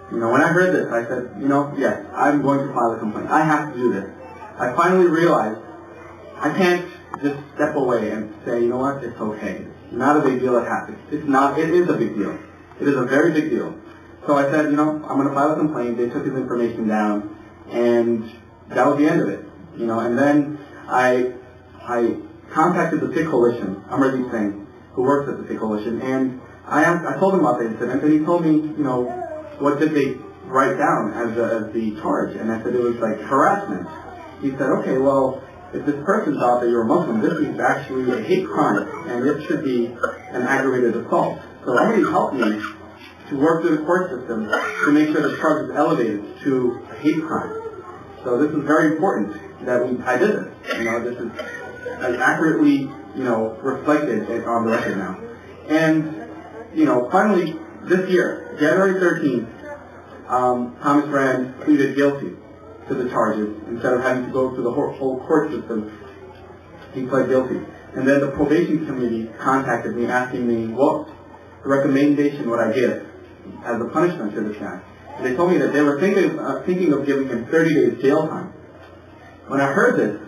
When I heard this, I said, yes, I'm going to file a complaint. I have to do this. I finally realized I can't just step away and say, you know what, it's okay. It's not a big deal, it happens. It's not, it is a big deal. It is a very big deal. So I said, I'm going to file a complaint. They took his information down, and that was the end of it. And then I contacted the Sikh Coalition, Gurpreet Singh, who works at the Sikh Coalition, and I told him about the incident, and he told me, what did they write down as the charge? And I said it was like harassment. He said, okay, well, if this person thought that you're a Muslim, this is actually a hate crime, and it should be an aggravated assault. So somebody helped me to work through the court system to make sure the charge is elevated to a hate crime. So this is very important that I did this. This is as accurately, reflected on the record now. And, finally, this year, January 13th, Thomas Brand pleaded guilty to the charges. Instead of having to go through the whole court system, he pled guilty. And then the probation committee contacted me asking me what recommendation would I give as a punishment to this guy. And they told me that they were thinking of giving him 30 days jail time. When I heard this,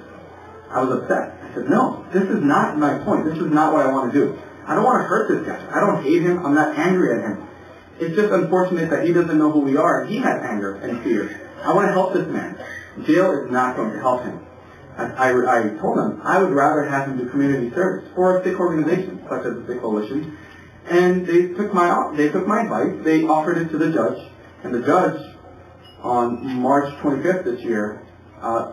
I was upset. I said, no, this is not my point. This is not what I want to do. I don't want to hurt this guy. I don't hate him. I'm not angry at him. It's just unfortunate that he doesn't know who we are, and he has anger and fear. I want to help this man. Jail is not going to help him. I told him I would rather have him do community service for a Sikh organization, such as the Sikh Coalition. And they took my advice. They offered it to the judge, and the judge, on March 25th this year,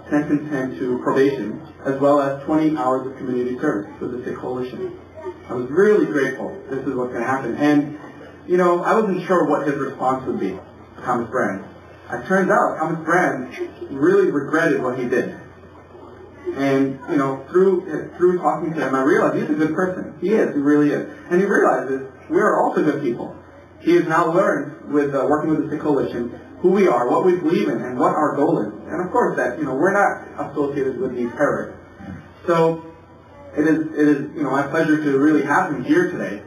sentenced him to probation, as well as 20 hours of community service with the Sikh Coalition. I was really grateful. This is what's going to happen. And, I wasn't sure what his response would be, Thomas Brand. It turns out Thomas Brand really regretted what he did. And, through talking to him, I realized he's a good person. He is. He really is. And he realizes we are also good people. He has now learned, with working with the Sikh Coalition, who we are, what we believe in, and what our goal is. And of course that, we're not associated with these terrorists. So it is my pleasure to really have him here today